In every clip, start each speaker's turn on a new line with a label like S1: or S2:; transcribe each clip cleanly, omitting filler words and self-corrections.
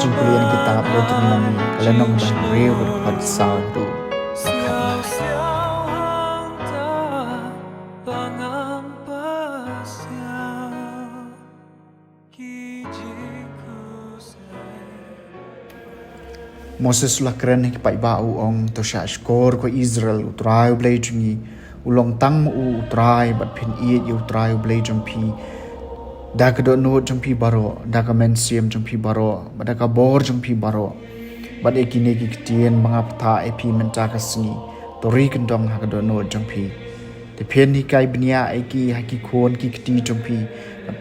S1: jing kulian kitab betul nami kalenong ban rew berkhot saw tu makat lai. Moses la keren ki pai ba u ong to sha skor ko Israel utrai blai jungi ulong tang u utrai bat phin i utrai blai jong pi da ka do no jong pi baro da ka men siam jong pi baro ba da ka bor jong pi baro ba de ki ne ki tien mangap tha e pi men ta ka sni to ri kan dong ha ka do no jong pi te phen ni kai bnia e ki ha ki khon ki ti jong pi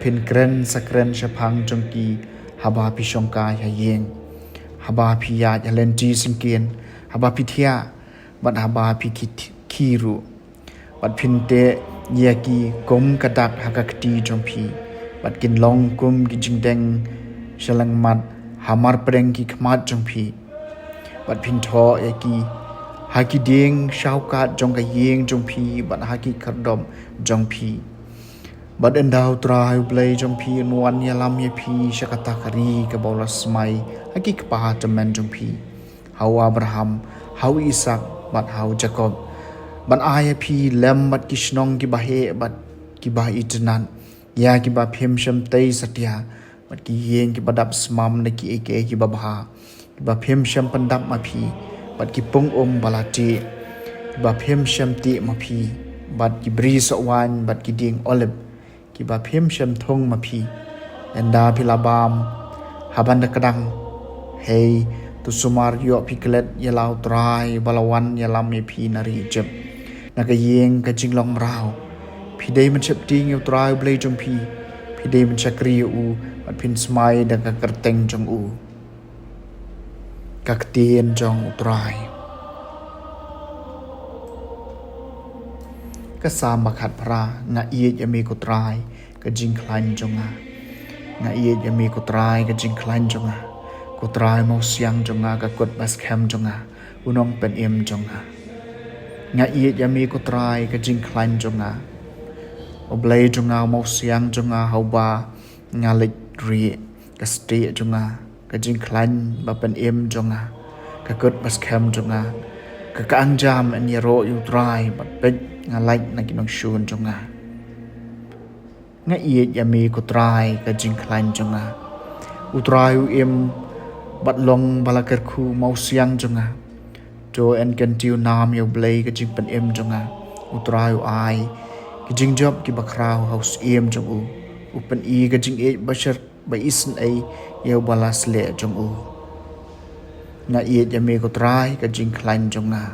S1: phen kren sakren shapang jong ki haba pi shong ka ya yeng haba pi ya len ji singkien haba pi thia bat haba pi kiru bat phin te ya ki kom kadak ha ka ti jong pi bat kin long kum ki jing deng shalang mat hamar preng ki khmat jong pi bat phin tho ya ki ha ki ding shau ka jong ka yeng jong pi bat ha ki khardom jong pi bat endau trai play jong pi nuan ya lam ya pi shakata kari ka bolas mai haki kpa temen jong pi hau Abraham hau Ishak bat hau Jacob ban aya pi lem bat kishnong ki bahe bat ki ba itnan ya ki ba phem sham tei satya bat ki yeng ki badap smam na ki eke ki ba bha ki ba phem sham pandap ma pi bat ki pung balati ki ba phem sham ti ma pi bat ki bri sawan bat ki ding olive ki ba phem sham thong ma pi enda pilabam haban da kadang hey tu sumar yo piklet ya lau trai balawan ya lam me pi nari jep na ka yeng ka jinglong rao pi dei man chep ting yo trai blai jong pi dei man chakri u bat phin smai da ka kerteng jong u ka tien jong trai ka sam bakhat pra nga ie ya me ko trai ka jing klan jonga nga ie ya me ko trai ka jing klan jonga ko trai mau siang jonga ka kot bas kem jonga unong pen em jonga nga ie ya me ko trai ka jing klan jonga oblay jonga mau siang jonga hauba nga lik ri ka sti jonga ka jing klan ba pen em jonga ka kot bas kem jonga ka angjam an yero yu trai bat pet nga like na kinong shun jonga nga ie ya me ko trai ka jing klan jonga utrai u em bat long balakar khu mau siang jonga jo en kan tiu nam yo blay ka jing pen em jonga utrai u ai ki jing job ki bakrao house em jong u pen i ka jing e bashar ba isn ai yo balas le jong u na ie ya me ko trai ka jing klan jonga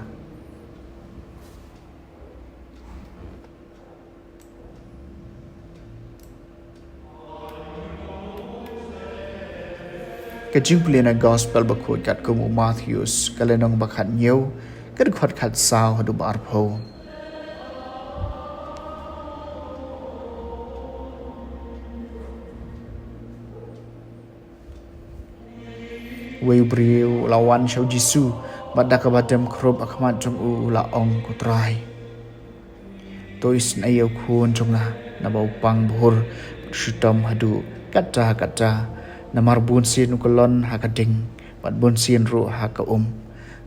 S1: ka jing plena gospel ba khot kat ko Matthews kalenong ba khat new ka khot khat saw hadu bar pho we briu lawan shau jisu badda ka batem khrob akhmat jong u la ong ko trai tois na yo khun jonga na bau pang bhur shutam hadu kata namar bun sin kolon hakading bat bun sin ru haka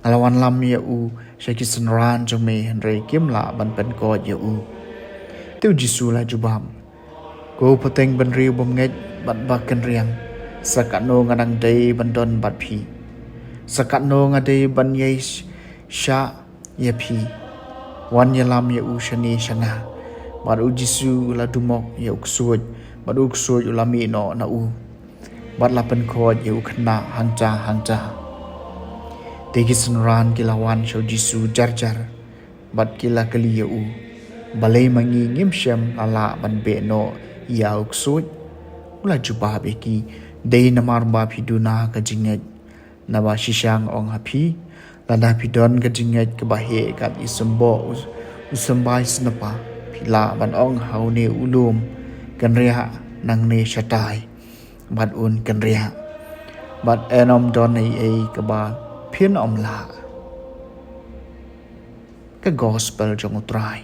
S1: ngalawan lam ya u shakisan ran jong me henre kim la ban pen ko ya u tu jisu la jubam ko pateng ban riu bom nget bat bakan riang sakano ngadang dei bandon bat phi sakano ngadei ban yei sha ya phi wan ya lam ya u shani shanga bat u jisu la dumok ya uksuj bat uksuj ulami no na u bat lapen khod yu khna hangcha tegisun ran kilawan shau jisu jar bat kila kali yu balai mangi ngim shem ala ban be no ya uksuj ula juba beki dei namar ba phiduna ka jinget nawa shishang ong hapi lada phidon ka jinget ka bahe kat isumbo usumbai snapa phila ban ong haune ulum kan ria nang ne shatai bat un kan ria bat enom don ai ka ba phian om la ka gospel jong utrai